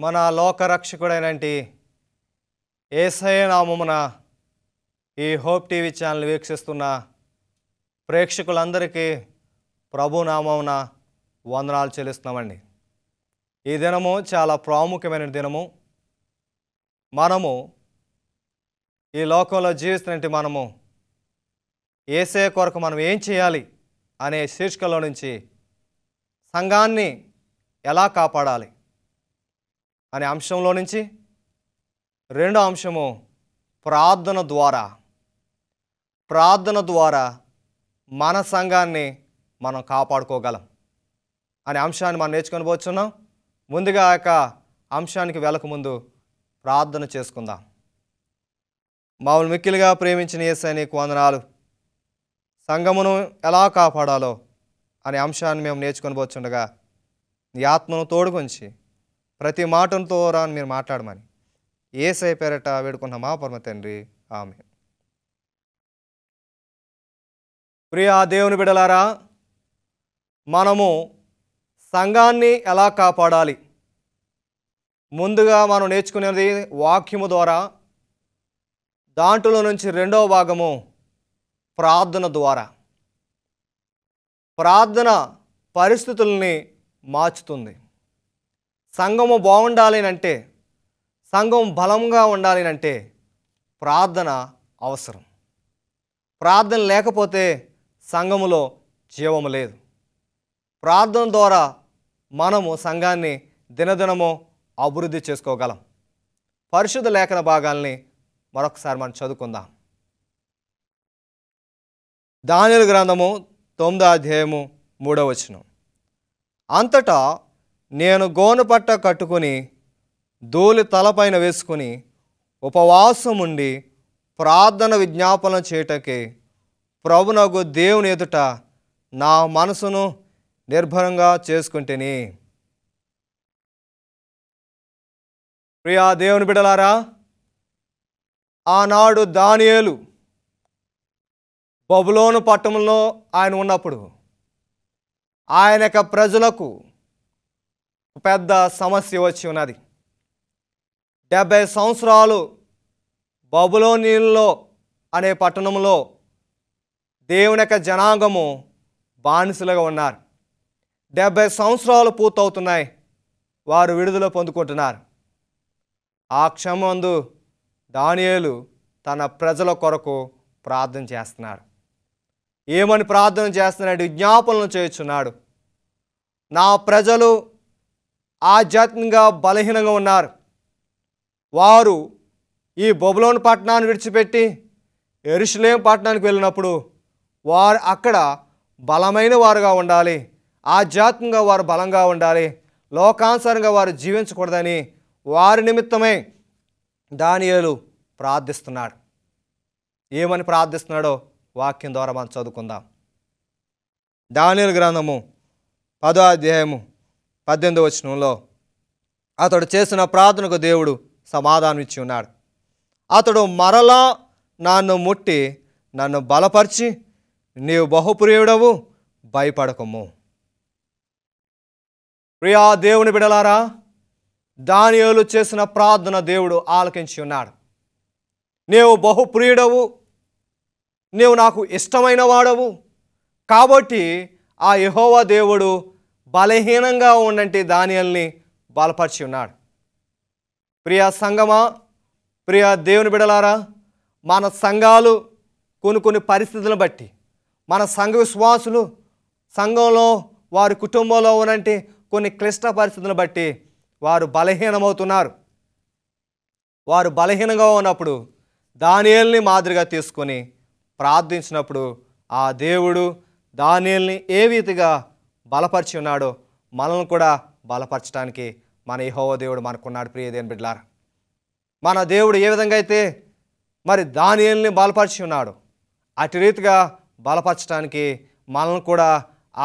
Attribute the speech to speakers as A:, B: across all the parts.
A: మన లోకరక్షకుడైనటి యేసయ్య నామమున ఈ హోప్ టీవీ ఛానల్ వీక్షిస్తున్న ప్రేక్షకులందరికీ ప్రభు నామమున వందనాలు చెల్లిస్తున్నామండి. ఈ దినము చాలా ప్రాముఖ్యమైన దినము. మనము ఈ లోకంలో జీవిస్తున్నట్టు మనము యేసయ్య కొరకు మనం ఏం చేయాలి అనే శీర్షికలో నుంచి సంఘాన్ని ఎలా కాపాడాలి అనే అంశంలో నుంచి రెండో అంశము ప్రార్థన ద్వారా మన సంఘాన్ని మనం కాపాడుకోగలం అనే అంశాన్ని మనం నేర్చుకొని పోతున్నాం. ముందుగా ఆ యొక్క అంశానికి వెళ్ళకముందు ప్రార్థన చేసుకుందాం. మమ్మల్ని మిక్కిలిగా ప్రేమించిన యేసయ్య నీకు వందనాలు. సంఘమును ఎలా కాపాడాలో అనే అంశాన్ని మేము నేర్చుకొని పోతుండగా నీ ఆత్మను తోడుకొంచి ప్రతి మాటతో రాని మీరు మాట్లాడమని యేసయ్య పేరట వేడుకున్న మా పరమ తండ్రి, ఆమేన్. ప్రియా దేవుని బిడ్డలారా, మనము సంఘాన్ని ఎలా కాపాడాలి ముందుగా మనం నేర్చుకునేది వాక్యము ద్వారా. దాంట్లో నుంచి రెండవ భాగము ప్రార్థన ద్వారా. ప్రార్థన పరిస్థితుల్ని మార్చుతుంది. సంఘము బాగుండాలి అంటే, సంఘం బలంగా ఉండాలి అంటే ప్రార్థన అవసరం. ప్రార్థన లేకపోతే సంఘములో జీవము లేదు. ప్రార్థన ద్వారా మనము సంఘాన్ని దినదినము అభివృద్ధి చేసుకోగలం. పరిశుద్ధ లేఖన భాగాల్ని మరొకసారి మనం చదువుకుందాం. దానియేలు గ్రంథము 9వ అధ్యాయము 3వ వచనం. అంతటా నేను గోనెపట్ట కట్టుకుని ధూళి తలపైన వేసుకుని ఉపవాసం ఉండి ప్రార్థన విజ్ఞాపన చేయటకే ప్రభునగు దేవుని ఎదుట నా మనసును నిర్భరంగా చేసుకుంటేని. ప్రియా దేవుని బిడ్డలారా, ఆనాడు దానియేలు బబులోను పట్టణంలో ఆయన ఉన్నప్పుడు ఆయన యొక్క ప్రజలకు పెద్ద సమస్య వచ్చి ఉన్నది. 70 సంవత్సరాలు బబులోనిలో అనే పట్టణంలో దేవుని యొక్క జనాంగము బానిసలుగా ఉన్నారు. 70 సంవత్సరాలు పూర్తవుతున్నాయి. వారు విడుదల పొందుకుంటున్నారు. ఆ క్షమందు దానియేలు తన ప్రజల కొరకు ప్రార్థన చేస్తున్నాడు. ఏమని ప్రార్థన చేస్తున్నాడు? విజ్ఞాపనలు చేయుచున్నాడు. నా ప్రజలు ఆధ్యాత్మికంగా బలహీనంగా ఉన్నారు. వారు ఈ బబులోను పట్టణాన్ని విడిచిపెట్టి యెరూషలేము పట్టణానికి వెళ్ళినప్పుడు వారు అక్కడ బలమైన వారుగా ఉండాలి, ఆధ్యాత్మికంగా వారు బలంగా ఉండాలి, లోకానుసారంగా వారు జీవించకూడదని వారి నిమిత్తమే దానియేలు ప్రార్థిస్తున్నాడు. ఏమని ప్రార్థిస్తున్నాడో వాక్యం ద్వారా మనం చదువుకుందాం. దానియేలు గ్రంథము 10వ అధ్యాయము 18వ వచనంలో అతడు చేసిన ప్రార్థనకు దేవుడు సమాధానం ఇచ్చి ఉన్నాడు. అతడు మరలా నన్ను ముట్టి నన్ను బలపరిచి, నీవు బహుప్రియుడవు, భయపడకము. ప్రియా దేవుని బిడలారా, దానియేలు చేసిన ప్రార్థన దేవుడు ఆలకించి ఉన్నాడు. నీవు బహుప్రియుడవు, నీవు నాకు ఇష్టమైన వాడవు, కాబట్టి ఆ యెహోవా దేవుడు బలహీనంగా ఉన్నంటి దానియేలుని బలపరిచి ఉన్నాడు. ప్రియా సంఘమా, ప్రియా దేవుని బిడలారా, మన సంఘాలు కొన్ని పరిస్థితులను బట్టి, మన సంఘ విశ్వాసులు సంఘంలో వారి కుటుంబంలో ఉన్నంటి కొన్ని క్లిష్ట పరిస్థితులను బట్టి వారు బలహీనమవుతున్నారు. వారు బలహీనంగా ఉన్నప్పుడు దానియేలుని మాదిరిగా తీసుకొని ప్రార్థించినప్పుడు ఆ దేవుడు దానియేలుని ఏ రీతిగా బలపరిచి ఉన్నాడో మనల్ని కూడా బలపరచడానికి మన యెహోవా దేవుడు మనకున్నాడు. ప్రియ దేవుని బిడ్డలారా, మన దేవుడు ఏ విధంగా అయితే మరి దానియేలుని బలపరిచి ఉన్నాడు, అటు రీతిగా బలపరచడానికి మనల్ని కూడా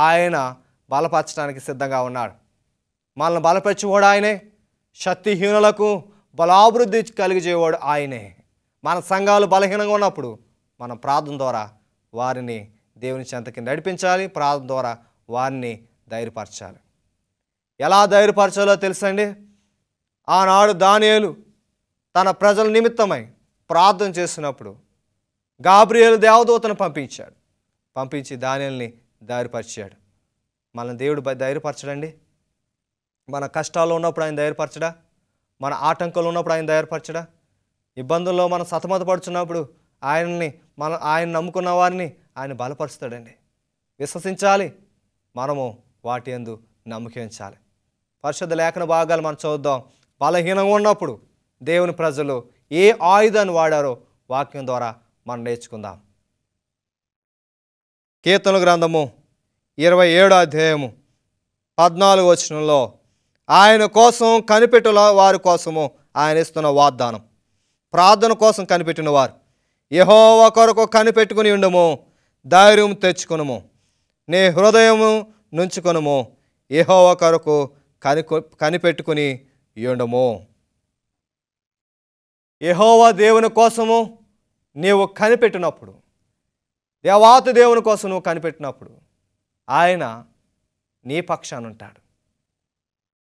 A: ఆయన బలపరచడానికి సిద్ధంగా ఉన్నాడు. మనల్ని బలపరిచేవాడు ఆయనే. శక్తిహీనులకు బలాభివృద్ధి కలిగజేవాడు ఆయనే. మన సంఘాలు బలహీనంగా ఉన్నప్పుడు మనం ప్రార్థన ద్వారా వారిని దేవుని చెంతకి నడిపించాలి. ప్రార్థన ద్వారా వారిని ధైర్యపరచాలి. ఎలా ధైర్యపరచాలో తెలుసండి. ఆనాడు దానియేలు తన ప్రజల నిమిత్తమై ప్రార్థన చేసినప్పుడు గాబ్రియేలు దేవదూతను పంపించి దానియేలుని ధైర్యపరిచాడు. మన దేవుడు ధైర్యపరచడండి. మన కష్టాల్లో ఉన్నప్పుడు ఆయన ధైర్యపరచడా? మన ఆటంకాలు ఉన్నప్పుడు ఆయన ధైర్యపరచడా? ఇబ్బందుల్లో మనం సతమతపడుచున్నప్పుడు ఆయన నమ్ముకున్న వారిని ఆయన బలపరుస్తాడండి. విశ్వసించాలి, మనము వాటి యందు నమ్మకం ఉంచాలి. పరిశుద్ధ లేఖన భాగాలు మనం చూద్దాం. బలహీనంగా ఉన్నప్పుడు దేవుని ప్రజలు ఏ ఆయుధాన్ని వాడారో వాక్యం ద్వారా మనం నేర్చుకుందాం. కీర్తనల గ్రంథము 27వ అధ్యాయము 14వ వచనంలో ఆయన కోసం కనిపెట్టుల వారి కోసము ఆయన ఇస్తున్న వాగ్దానం. ప్రార్థన కోసం కనిపెట్టిన వారు, యెహోవా కొరకు కనిపెట్టుకుని ఉండుము, ధైర్యం తెచ్చుకొనుము, నీ హృదయము నుంచుకొనుము, యెహోవా కొరకు కనిపెట్టుకుని ఉండుము. యెహోవా దేవుని కోసము నీవు కనిపెట్టినప్పుడు, దేవాతి దేవుని కోసం నువ్వు కనిపెట్టినప్పుడు ఆయన నీ పక్షాన ఉంటాడు.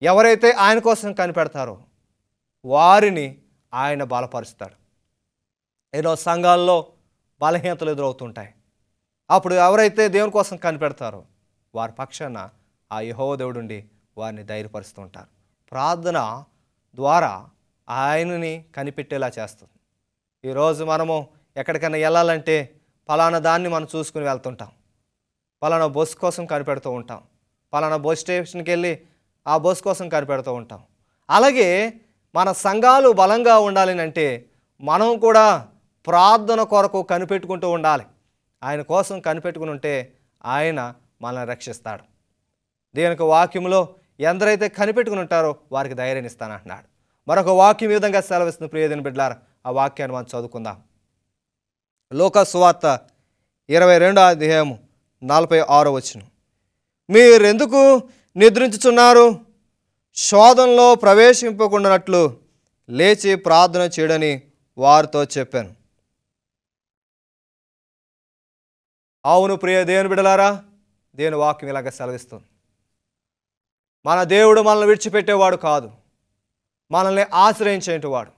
A: ఎవరైతే ఆయన కోసం కనిపెడతారో వారిని ఆయన బలపరుస్తాడు. ఏదో సంఘాల్లో బలహీనతలు ఎదురవుతుంటాయి. అప్పుడు ఎవరైతే దేవుని కోసం కనిపెడతారో వారి పక్షాన ఆ యెహోవా దేవుడు ఉండి వారిని ధైర్యపరుస్తూ ఉంటారు. ప్రార్థన ద్వారా ఆయనని కనిపెట్టేలా చేస్తుంది. ఈరోజు మనము ఎక్కడికైనా వెళ్ళాలంటే పలానా దాన్ని మనం చూసుకుని వెళ్తుంటాం. పలానా బస్సు కోసం కనిపెడుతూ ఉంటాం. పలానా బస్ స్టేషన్కి వెళ్ళి ఆ బస్సు కోసం కనిపెడుతూ ఉంటాం. అలాగే మన సంఘాలు బలంగా ఉండాలి అంటే మనం కూడా ప్రార్థన కొరకు కనిపెట్టుకుంటూ ఉండాలి. ఆయన కోసం కనిపెట్టుకుని ఉంటే ఆయన మనల్ని రక్షిస్తాడు. దేవునికి వాక్యంలో ఎందరైతే కనిపెట్టుకుని ఉంటారో వారికి ధైర్యాన్ని ఇస్తానంటున్నాడు. మరొక వాక్యం ఈ విధంగా సెలవిస్తుంది. ప్రియదేవుని బిడ్డలారా, ఆ వాక్యాన్ని మనం చదువుకుందాం. లోకా సువార్త 22వ అధ్యాయము 46వ వచనం. మీరెందుకు నిద్రించుచున్నారు? శోధనలో ప్రవేశింపకుండానట్లు లేచి ప్రార్థన చేయడని వారితో చెప్పాను. అవును ప్రియ దేవుని బిడ్డలారా, దేవుని వాక్యం ఇలాగ సెలవిస్తుంది. మన దేవుడు మనల్ని విడిచిపెట్టేవాడు కాదు. మనల్ని ఆశ్రయించేవాడు,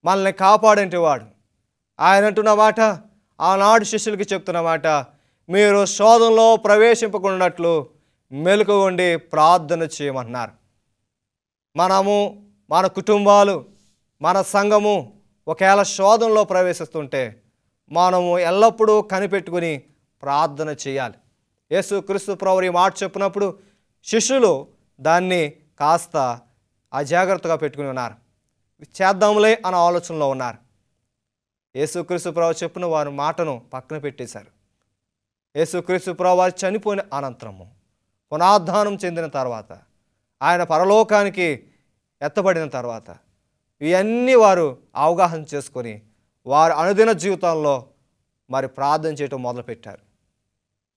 A: మనల్ని కాపాడేవాడు. ఆయన అంటున్న మాట, ఆనాడు శిష్యులకి చెప్తున్న మాట, మీరు శోధనలో ప్రవేశింపకున్నట్లు మెలకుగా ఉండి ప్రార్థన చేయమన్నారు. మనము, మన కుటుంబాలు, మన సంఘము ఒకవేళ శోధనలో ప్రవేశిస్తుంటే మనము ఎల్లప్పుడూ కనిపెట్టుకుని ప్రార్థన చేయాలి. యేసుక్రీస్తు ప్రభువు ఈ మాట చెప్పినప్పుడు శిష్యులు దాన్ని కాస్త అజాగ్రత్తగా పెట్టుకుని ఉన్నారు. చేద్దాంలే అన్న ఆలోచనలో ఉన్నారు. యేసుక్రీస్తు ప్రభువు చెప్పిన వారి మాటను పక్కన పెట్టేశారు. యేసుక్రీస్తు ప్రభువు వారు చనిపోయిన అనంతరము, పునరుద్ధానం చెందిన తర్వాత, ఆయన పరలోకానికి ఎత్తబడిన తర్వాత ఇవన్నీ వారు అవగాహన చేసుకొని వారు అనుదిన జీవితంలో మరి ప్రార్థన చేయటం మొదలుపెట్టారు.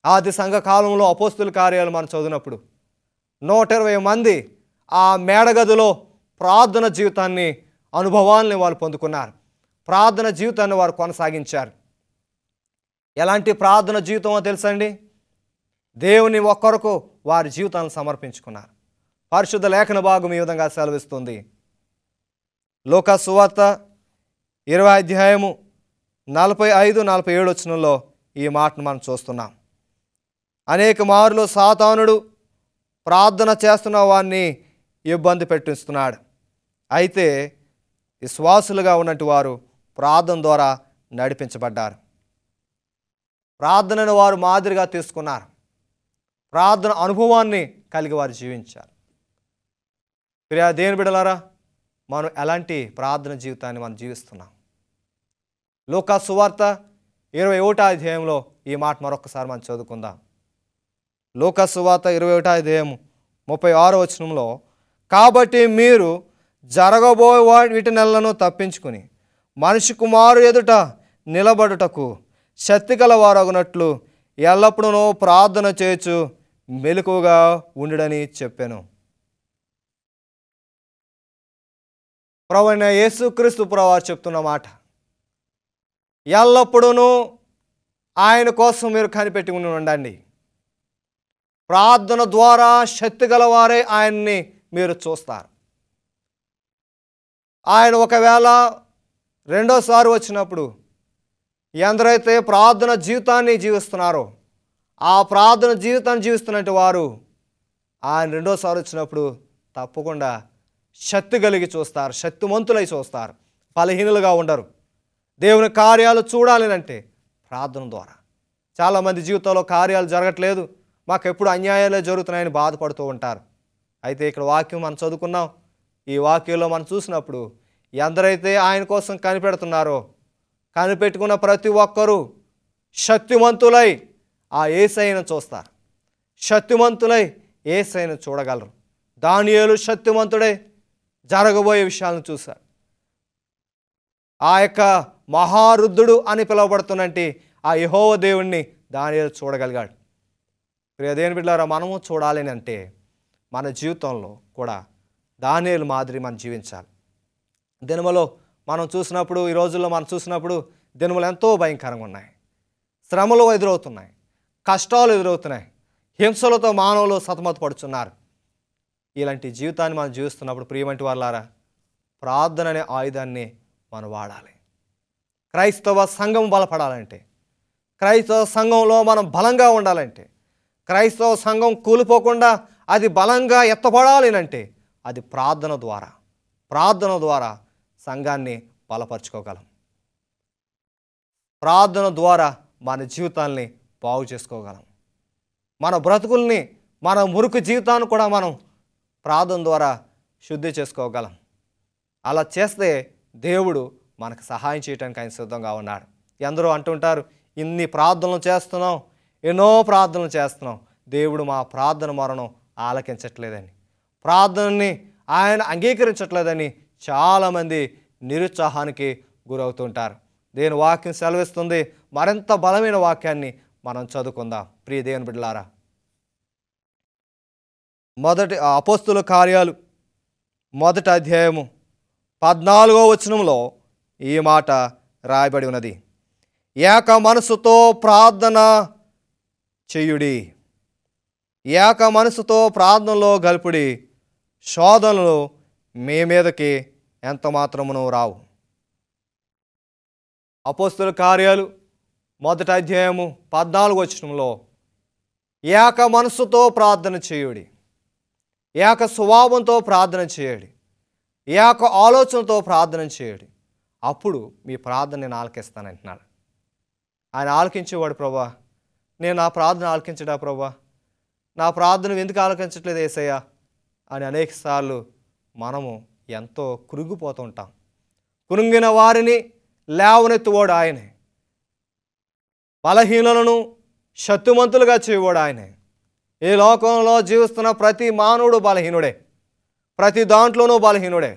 A: ఆది సంఘ కాలంలో అపోస్తుల కార్యాలు మనం చదివినప్పుడు 120 మంది ఆ మేడగదిలో ప్రార్థన జీవితాన్ని, అనుభవాల్ని వాళ్ళు పొందుకున్నారు. ప్రార్థన జీవితాన్ని వారు కొనసాగించారు. ఎలాంటి ప్రార్థన జీవితమో తెలుసండి? దేవుని ఒక్కరకు వారి జీవితాలను సమర్పించుకున్నారు. పరిశుద్ధ లేఖన భాగం ఈ విధంగా సెలవిస్తుంది. లోకా సువార్త 20వ అధ్యాయము 45-47 వచనంలో ఈ మాటను మనం చూస్తున్నాం. అనేక మార్లు సాతానుడు ప్రార్థన చేస్తున్న వారిని ఇబ్బంది పెట్టిస్తున్నాడు. అయితే విశ్వాసులుగా ఉన్నట్టు వారు ప్రార్థన ద్వారా నడిపించబడ్డారు. ప్రార్థనను వారు మాదిరిగా తీసుకున్నారు. ప్రార్థన అనుభవాన్ని కలిగి వారు జీవించారు. ప్రియ దేవుని బిడ్డలారా, మనం ఎలాంటి ప్రార్థన జీవితాన్ని మనం జీవిస్తున్నాం? లోకా సువార్త 21వ అధ్యాయంలో ఈ మాట మరొకసారి మనం చదువుకుందాం. లోకా సువార్త 21వ అధ్యాయము 36వ వచనంలో, కాబట్టి మీరు జరగబోయే వీటినెల్లను తప్పించుకుని మనిషి కుమారు ఎదుట నిలబడుటకు శక్తిగల వారగునట్లు ఎల్లప్పుడూ ప్రార్థన చేయొచ్చు మెలకువగా ఉండుడని చెప్పాను. ప్రభువైన యేసుక్రీస్తు ప్రభువారు చెప్తున్న మాట, ఎల్లప్పుడూ ఆయన కోసం మీరు కనిపెట్టుకుని ఉండండి. ప్రార్థన ద్వారా శక్తి గలవారే ఆయన్ని మీరు చూస్తారు. ఆయన ఒకవేళ రెండోసారి వచ్చినప్పుడు ఎందరైతే ప్రార్థన జీవితాన్ని జీవిస్తున్నారో ఆ ప్రార్థన జీవితాన్ని జీవిస్తున్నట్టు వారు ఆయన రెండోసారి వచ్చినప్పుడు తప్పకుండా శక్తి కలిగి చూస్తారు, శక్తిమంతులై చూస్తారు, బలహీనులుగా ఉండరు. దేవుని కార్యాలు చూడాలి అంటే ప్రార్థన ద్వారా. చాలామంది జీవితంలో కార్యాలు జరగట్లేదు, మాకు ఎప్పుడు అన్యాయాలే జరుగుతున్నాయని బాధపడుతూ ఉంటారు. అయితే ఇక్కడ వాక్యం మనం చదువుకున్నాం. ఈ వాక్యంలో మనం చూసినప్పుడు ఎందరైతే ఆయన కోసం కనిపెడుతున్నారో కనిపెట్టుకున్న ప్రతి ఒక్కరూ శక్తిమంతులై ఆ యేసయ్యను చూస్తారు, శక్తిమంతులై యేసయ్యను చూడగలరు. దానియేలు శక్తిమంతుడై జరగబోయే విషయాలను చూశారు. ఆ యొక్క మహారుద్ధుడు అని పిలువబడుతున్నట్టు ఆ యెహోవా దేవుణ్ణి దానియేలు చూడగలిగాడు. ప్రియ దేవుని బిడ్డలారా, మనము చూడాలని అంటే మన జీవితంలో కూడా దానియేలు మాదిరి మనం జీవించాలి. దినములో మనం చూసినప్పుడు, ఈ రోజుల్లో మనం చూసినప్పుడు దినములు ఎంతో భయంకరంగా ఉన్నాయి. శ్రమలు ఎదురవుతున్నాయి, కష్టాలు ఎదురవుతున్నాయి, హింసలతో మానవులు సతమతపడుతున్నారు. ఇలాంటి జీవితాన్ని మనం జీవిస్తున్నప్పుడు ప్రియమంటి వాళ్ళారా, ప్రార్థన అనే ఆయుధాన్ని మనం వాడాలి. క్రైస్తవ సంఘం బలపడాలంటే, క్రైస్తవ సంఘంలో మనం బలంగా ఉండాలంటే, క్రైస్తవ సంఘం కూలిపోకుండా అది బలంగా ఎత్తపడాలి అంటే అది ప్రార్థన ద్వారా సంఘాన్ని బలపరుచుకోగలం. ప్రార్థన ద్వారా మన జీవితాల్ని బాగు చేసుకోగలం. మన బ్రతుకుల్ని, మన మురుకు జీవితాన్ని కూడా మనం ప్రార్థన ద్వారా శుద్ధి చేసుకోగలం. అలా చేస్తే దేవుడు మనకు సహాయం చేయడానికి ఆయన సిద్ధంగా ఉన్నాడు. ఎందరో అంటుంటారు, ఇన్ని ప్రార్థనలు చేస్తున్నాం, ఎన్నో ప్రార్థనలు చేస్తున్నాం, దేవుడు మా ప్రార్థన మరణం ఆలకించట్లేదని, ప్రార్థనని ఆయన అంగీకరించట్లేదని చాలామంది నిరుత్సాహానికి గురవుతుంటారు. దేవుని వాక్యం సెలవిస్తుంది. మరింత బలమైన వాక్యాన్ని మనం చదువుకుందాం. ప్రియ దేవుని బిడ్డలారా, మొదటి అపోస్తుల కార్యాలు 1వ అధ్యాయము 14వ వచనంలో ఈ మాట రాయబడి ఉన్నది. ఏక మనసుతో ప్రార్థన చేయుడి, ఏక మనసుతో ప్రార్థనలో గల్పుడి, శోధనలు మీ మీదకి ఎంత మాత్రమును రావు. అపోస్తుల కార్యాలు 1వ అధ్యాయము 14వ వచనంలో ఏక మనసుతో ప్రార్థన చేయుడి, ఏక స్వభావంతో ప్రార్థన చేయండి, ఏక ఆలోచనతో ప్రార్థన చేయండి, అప్పుడు మీ ప్రార్థన నేను ఆలకిస్తానంటున్నాడు. ఆయన ఆలకించేవాడు. ప్రభా, నేను నా ప్రార్థన ఆలకించడా ప్రభా, నా ప్రార్థన ఎందుకు ఆలకించట్లేదు యేసయ్యా అని అనేక సార్లు మనము ఎంతో కురుగిపోతూ ఉంటాం. కురుంగిన వారిని లేవనెత్తువాడు ఆయనే, బలహీనులను శక్తిమంతులుగా చేయవాడు ఆయనే. ఈ లోకంలో జీవిస్తున్న ప్రతి మానవుడు బలహీనుడే, ప్రతి దాంట్లోనూ బలహీనుడే.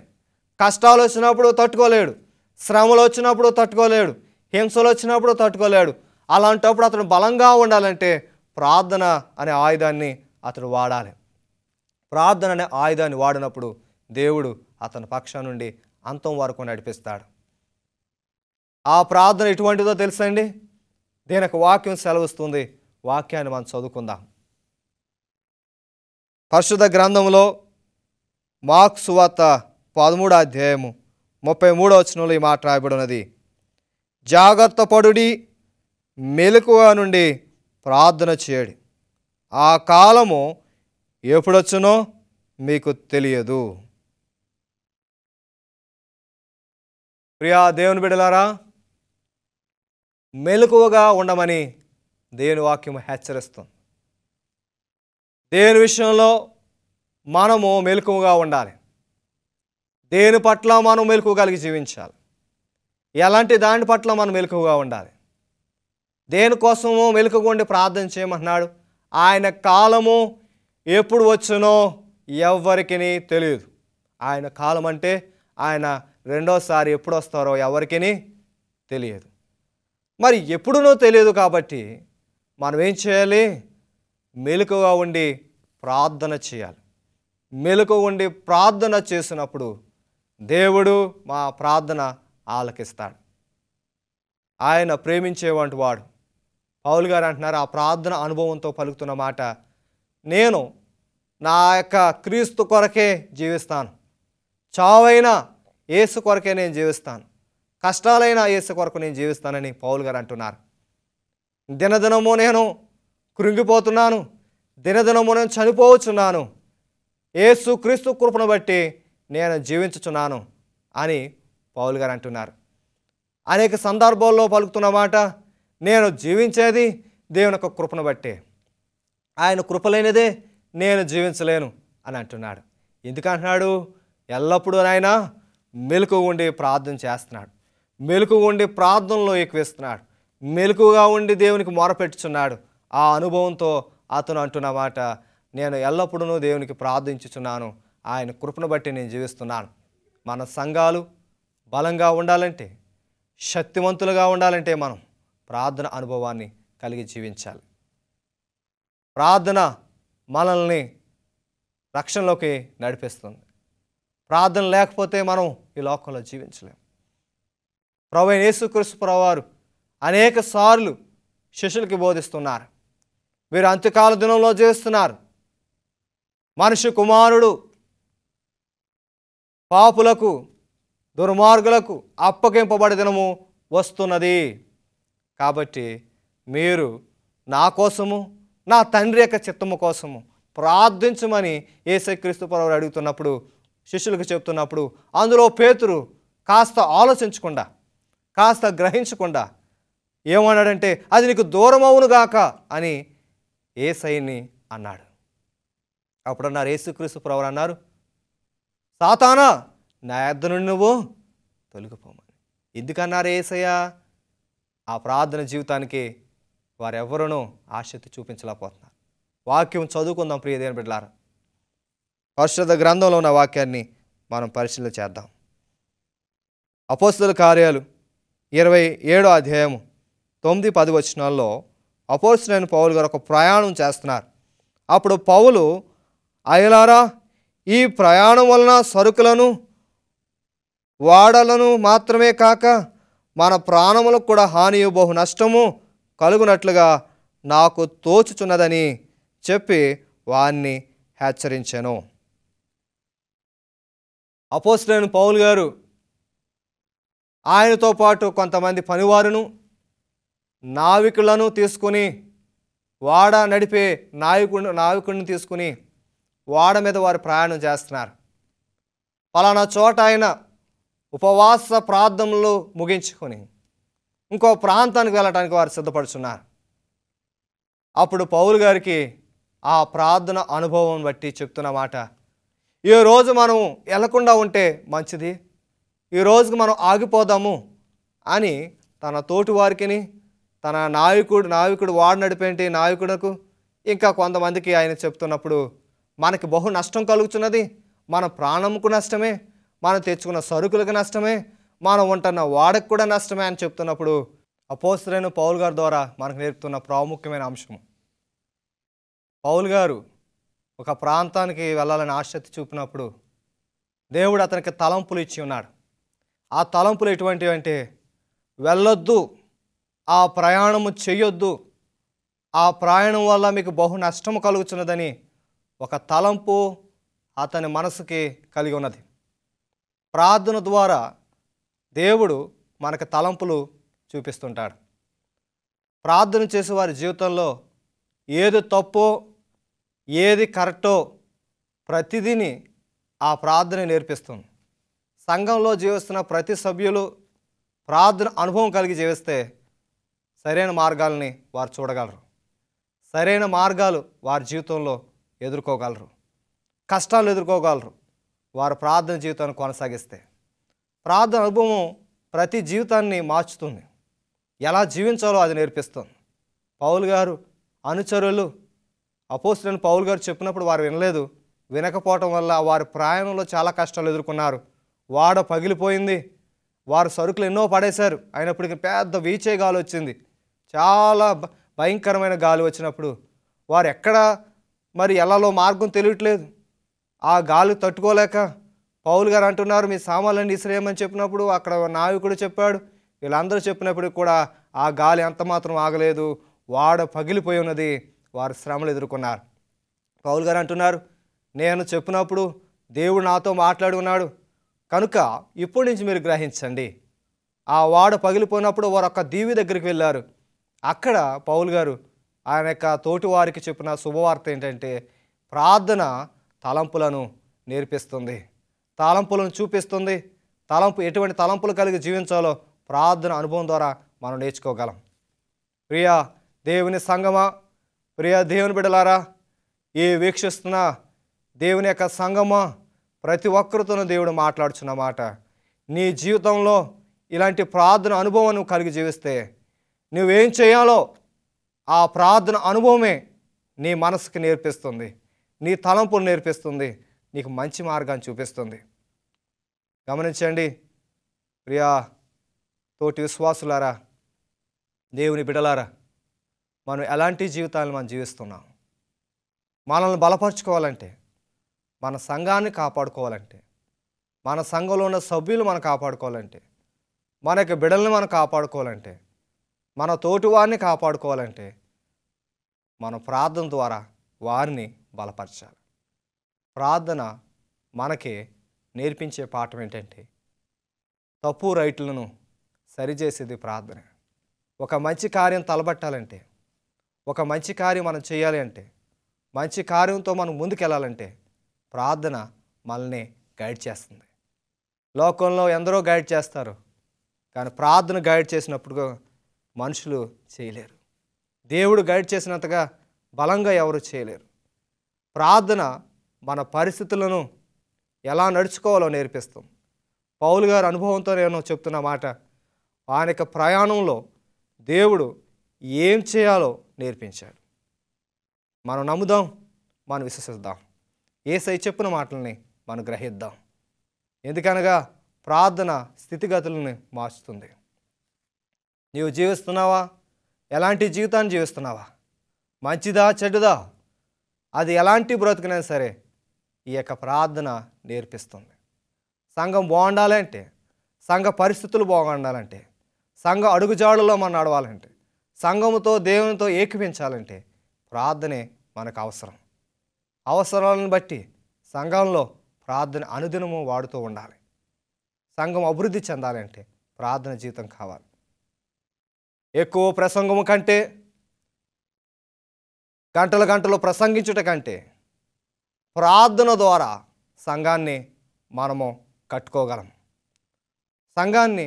A: కష్టాలు వచ్చినప్పుడు తట్టుకోలేడు, శ్రమలు వచ్చినప్పుడు తట్టుకోలేడు, హింసలు వచ్చినప్పుడు తట్టుకోలేడు. అలాంటప్పుడు అతను బలంగా ఉండాలంటే ప్రార్థన అనే ఆయుధాన్ని అతడు వాడాలి. ప్రార్థన అనే ఆయుధాన్ని వాడినప్పుడు దేవుడు అతని పక్షం నుండి అంతం వరకు నడిపిస్తాడు. ఆ ప్రార్థన ఎటువంటిదో తెలుసండి? దీనికి వాక్యం సెలవిస్తుంది. వాక్యాన్ని మనం చదువుకుందాం. పరిశుద్ధ గ్రంథంలో మార్కు సువార్త 13వ అధ్యాయము 33వ వచనంలో ఈ మాట రాయబడి ఉన్నది. జాగ్రత్త పడుడి, మెలకువ నుండి ప్రార్థన చేయడి, ఆ కాలము ఎప్పుడొచ్చునో మీకు తెలియదు. ప్రియా దేవుని బిడ్డలారా, మెలకువగా ఉండమని దేవుని వాక్యం హెచ్చరిస్తుంది. దేని విషయంలో మనము మెలకువగా ఉండాలి, దేని పట్ల మనం మెలకువ కలిగి జీవించాలి, ఎలాంటి దాని పట్ల మనం మెలకువగా ఉండాలి, దేనికోసమో మెలకువగా ఉండి ప్రార్థన చేయమంటున్నాడు. ఆయన కాలము ఎప్పుడు వచ్చునో ఎవరికి తెలియదు. ఆయన కాలం అంటే ఆయన రెండోసారి ఎప్పుడు వస్తారో ఎవరికి తెలియదు. మరి ఎప్పుడునో తెలియదు కాబట్టి మనం ఏం చేయాలి? మెలకువగా ఉండి ప్రార్థన చేయాలి. మెలకువగా ఉండి ప్రార్థన చేసినప్పుడు దేవుడు మా ప్రార్థన ఆలకిస్తాడు. ఆయన ప్రేమించేవంటి వాడు. పౌలు గారు అంటున్నారు, ఆ ప్రార్థన అనుభవంతో పలుకుతున్న మాట, నేను నా యొక్క క్రీస్తు కొరకే జీవిస్తాను, చావైనా యేసు కొరకే నేను జీవిస్తాను, కష్టాలైన యేసు కొరకు నేను జీవిస్తానని పౌలు గారు అంటున్నారు. దినదినము నేను కృంగిపోతున్నాను, దినదినము నేను చనిపోవచ్చున్నాను, యేసు క్రీస్తు కృపను బట్టి నేను జీవించుచున్నాను అని పౌలు గారు అంటున్నారు. అనేక సందర్భాల్లో పలుకుతున్న మాట, నేను జీవించేది దేవుని యొక్క కృపను బట్టే, ఆయన కృప లేనిదే నేను జీవించలేను అని అంటున్నాడు. ఎందుకంటున్నాడు? ఎల్లప్పుడూ ఆయన మెలకుగా ఉండి ప్రార్థన చేస్తున్నాడు, మెలకుగా ఉండి ప్రార్థనలో ఎక్కువేస్తున్నాడు, మెలకుగా ఉండి దేవునికి మొరపెట్టుచున్నాడు. ఆ అనుభవంతో అతను అంటున్న మాట, నేను ఎల్లప్పుడూ దేవునికి ప్రార్థించుచున్నాను, ఆయన కృపను బట్టి నేను జీవిస్తున్నాను. మన సంఘాలు బలంగా ఉండాలంటే, శక్తివంతులుగా ఉండాలంటే మనం ప్రార్థన అనుభవాన్ని కలిగి జీవించాలి. ప్రార్థన మనల్ని రక్షణలోకి నడిపిస్తుంది. ప్రార్థన లేకపోతే మనం ఈ లోకంలో జీవించలేం. ప్రభువైన యేసుక్రీస్తు ప్రభువారు అనేక సార్లు శిష్యులకి బోధిస్తున్నారు, మీరు అంత్యకాల దినంలో జీవిస్తున్నారు, మనిషి కుమారుడు పాపులకు దుర్మార్గులకు అప్పగింపబడే దినము వస్తున్నది, కాబట్టి మీరు నా కోసము నా తండ్రి యొక్క చిత్తము కోసము ప్రార్థించమని యేసుక్రీస్తు ప్రభువు అడుగుతున్నప్పుడు, శిష్యులకు చెప్తున్నప్పుడు, అందులో పేతురు కాస్త ఆలోచించకుండా, కాస్త గ్రహించకుండా ఏమన్నాడంటే, అది నీకు దూరమవునుగాక అని యేసయ్యని అన్నాడు. అప్పుడు అన్నారు, యేసుక్రీస్తు ప్రభువు అన్నారు, సాతానా నా యొద్ద నుండి నువ్వు తొలగిపోమని. ఎందుకన్నారు యేసయ్య? ఆ ప్రార్థన జీవితానికి వారెవరూ ఆసక్తి చూపించలేకపోతున్నారు. వాక్యం చదువుకుందాం ప్రియ దేవుని బిడ్డలారా. పరిశుద్ధ గ్రంథంలో ఉన్న వాక్యాన్ని మనం పరిశీలన చేద్దాం. అపోస్తలుల కార్యాలు 27వ అధ్యాయము 9-10 వచనాల్లో అపోస్తలుడైన పౌలు గారు ఒక ప్రయాణం చేస్తున్నారు. అప్పుడు పౌలు, అయ్యలారా, ఈ ప్రయాణం వలన సరుకులను వాడలను మాత్రమే కాక మన ప్రాణములకు కూడా హానియు బహు నష్టము కలుగునట్లుగా నాకు తోచుచున్నదని చెప్పి వారిని హెచ్చరించెను. అపోస్తలుడైన పౌలు గారు ఆయనతో పాటు కొంతమంది పనివారును నావికులను తీసుకుని, వాడ నడిపే నావికుడిని తీసుకుని వాడ మీద వారు ప్రయాణం చేస్తున్నారు. పలానా చోట ఆయన ఉపవాస ప్రార్థనలు ముగించుకొని ఇంకో ప్రాంతానికి వెళ్ళటానికి వారు సిద్ధపడుతున్నారు. అప్పుడు పౌలు గారికి ఆ ప్రార్థన అనుభవం బట్టి చెప్తున్న మాట, ఈరోజు మనం వెళ్లకుండా ఉంటే మంచిది, ఈ రోజుకి మనం ఆగిపోదాము అని తన తోటి వారికి, తన నావికుడు వాడ నడిపేంటి నావికుడుకు ఇంకా కొంతమందికి ఆయన చెప్తున్నప్పుడు, మనకి బహు నష్టం కలుగుతున్నది, మన ప్రాణంకు నష్టమే, మనం తెచ్చుకున్న సరుకులకు నష్టమే, మనం ఉంటున్న వాడకు కూడా నష్టమే అని చెప్తున్నప్పుడు, అపోస్తలుడైన పౌలు గారి ద్వారా మనకు నేర్పుతున్న ప్రాముఖ్యమైన అంశం, పౌలు గారు ఒక ప్రాంతానికి వెళ్ళాలని ఆసక్తి చూపినప్పుడు దేవుడు అతనికి తలంపులు ఇచ్చి ఉన్నాడు. ఆ తలంపులు ఎటువంటివి అంటే, వెళ్ళొద్దు, ఆ ప్రయాణము చెయ్యొద్దు, ఆ ప్రయాణం వల్ల మీకు బహు నష్టము కలుగుతున్నదని ఒక తలంపు అతని మనసుకి కలిగి ఉన్నది. ప్రార్థన ద్వారా దేవుడు మనకు తలంపులు చూపిస్తుంటాడు. ప్రార్థన చేసే వారి జీవితంలో ఏది తప్పో ఏది కరెక్టో ప్రతిదీని ఆ ప్రార్థన నేర్పిస్తుంది. సంఘంలో జీవిస్తున్న ప్రతి సభ్యులు ప్రార్థన అనుభవం కలిగి జీవిస్తే సరైన మార్గాలని వారు చూడగలరు, సరైన మార్గాలు వారి జీవితంలో ఎదుర్కోగలరు, కష్టాలు ఎదుర్కోగలరు వారు ప్రార్థన జీవితాన్ని కొనసాగిస్తే. ప్రార్థన అనుభవం ప్రతి జీవితాన్ని మార్చుతుంది, ఎలా జీవించాలో అది నేర్పిస్తుంది. పౌలు గారు అనుచరులు అపోస్తలుడైన పౌలు గారు చెప్పినప్పుడు వారు వినలేదు, వినకపోవటం వల్ల వారి ప్రయాణంలో చాలా కష్టాలు ఎదుర్కొన్నారు. వాడ పగిలిపోయింది, వారు సరుకులు ఎన్నో పడేశారు, అయినప్పటికీ పెద్ద వీచే గాలి వచ్చింది, చాలా భయంకరమైన గాలి వచ్చినప్పుడు వారు ఎక్కడ మరి ఎలాలో మార్గం తెలియట్లేదు. ఆ గాలి తట్టుకోలేక పౌలు గారు అంటున్నారు, మీ సామాన్లన్నీ ఇసిరేయమని చెప్పినప్పుడు అక్కడ నావికుడు చెప్పాడు, వీళ్ళందరూ చెప్పినప్పుడు కూడా ఆ గాలి ఎంత మాత్రం ఆగలేదు, వాడ పగిలిపోయి ఉన్నది, వారు శ్రమలు ఎదుర్కొన్నారు. పౌలు గారు అంటున్నారు, నేను చెప్పినప్పుడు దేవుడు నాతో మాట్లాడి ఉన్నాడు, కనుక ఇప్పటి నుంచి మీరు గ్రహించండి. ఆ వాడ పగిలిపోయినప్పుడు వారు ఒక దీవి దగ్గరికి వెళ్ళారు. అక్కడ పౌలు గారు ఆయన యొక్క తోటి వారికి చెప్పిన శుభవార్త ఏంటంటే, ప్రార్థన తలంపులను నేర్పిస్తుంది, తలంపులను చూపిస్తుంది. ఎటువంటి తలంపులు కలిగి జీవించాలో ప్రార్థన అనుభవం ద్వారా మనం నేర్చుకోగలం. ప్రియ దేవుని సంగమా, ప్రియ దేవుని బిడ్డలారా, ఈ వీక్షిస్తున్న దేవుని యొక్క సంగమా, ప్రతి ఒక్కరితోనూ దేవుడు మాట్లాడుచున్న మాట, నీ జీవితంలో ఇలాంటి ప్రార్థన అనుభవం నువ్వు కలిగి జీవిస్తే నువ్వేం చేయాలో ఆ ప్రార్థన అనుభవమే నీ మనసుకి నేర్పిస్తుంది, నీ తలంపులు నేర్పిస్తుంది, నీకు మంచి మార్గాన్ని చూపిస్తుంది. గమనించండి ప్రియా తోటి విశ్వాసులారా, దేవుని బిడ్డలారా, మనం ఎలాంటి జీవితాలను మనం జీవిస్తున్నాం? మనల్ని బలపరుచుకోవాలంటే, మన సంఘాన్ని కాపాడుకోవాలంటే, మన సంఘంలో ఉన్న సభ్యులు మనం కాపాడుకోవాలంటే, మన యొక్క బిడ్డల్ని మనం కాపాడుకోవాలంటే, మన తోటి వారిని కాపాడుకోవాలంటే, మన ప్రార్థన ద్వారా వారిని బలపరచాలి. ప్రార్థన మనకి నేర్పించే పాఠం ఏంటంటే, తప్పు రైట్లను సరిచేసేది ప్రార్థన. ఒక మంచి కార్యం తలబట్టాలంటే, ఒక మంచి కార్యం మనం చేయాలి అంటే, మంచి కార్యంతో మనం ముందుకెళ్ళాలంటే ప్రార్థన మనల్ని గైడ్ చేస్తుంది. లోకంలో ఎందరో గైడ్ చేస్తారు, కానీ ప్రార్థన గైడ్ చేసినప్పుడు మనుషులు చేయలేరు. దేవుడు గైడ్ చేసినంతగా బలంగా ఎవరు చేయలేరు. ప్రార్థన మన పరిస్థితులను ఎలా నడుచుకోవాలో నేర్పిస్తుంది. పౌలు గారి అనుభవంతో నేను చెప్తున్న మాట, ఆయన యొక్క ప్రయాణంలో దేవుడు ఏం చేయాలో నేర్పించాడు. మనం నమ్ముదాం, మనం విశ్వసిద్దాం, యేసయ్య చెప్పిన మాటల్ని మనం గ్రహిద్దాం. ఎందుకనగా ప్రార్థన స్థితిగతులను మార్చుతుంది. నీవు జీవిస్తున్నావా? ఎలాంటి జీవితాన్ని జీవిస్తున్నావా? మంచిదా చెడ్డదా? అది ఎలాంటి బ్రతుకునైనా సరే ఈ యొక్క ప్రార్థన నేర్పిస్తుంది. సంఘం బాగుండాలంటే, సంఘ పరిస్థితులు బాగుండాలంటే, సంఘ అడుగుజాడుల్లో మనం నడవాలంటే, సంఘముతో దేవునితో ఏకీపించాలంటే ప్రార్థనే మనకు అవసరం. అవసరాలను బట్టి సంఘంలో ప్రార్థన అనుదినము వాడుతూ ఉండాలి. సంఘం అభివృద్ధి చెందాలంటే ప్రార్థన జీవితం కావాలి. ఎక్కువ ప్రసంగము కంటే, గంటల గంటలు ప్రసంగించుట కంటే ప్రార్థన ద్వారా సంఘాన్ని మనము కట్టుకోగలం. సంఘాన్ని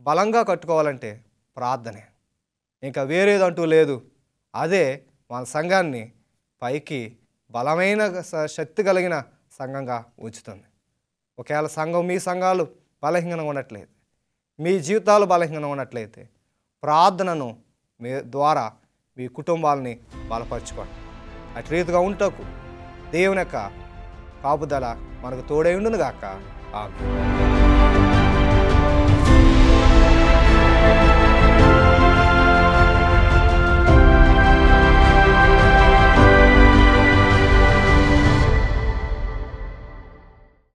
A: బలంగా కట్టుకోవాలంటే ప్రార్థనే, ఇంకా వేరేదంటూ లేదు. అదే మన సంఘాన్ని పైకి బలమైన శక్తి కలిగిన సంఘంగా ఉంచుతుంది. ఒకవేళ మీ సంఘాలు బలహీనంగా ఉన్నట్లయితే, మీ జీవితాలు బలహీనంగా ఉన్నట్లయితే ప్రార్థనను మీ ద్వారా మీ కుటుంబాలని బలపరచుకోండి. అటు రీతిగా ఉంటకు దేవుని యొక్క కాపుదల మనకు తోడై ఉండును గాక. ఆమేన్.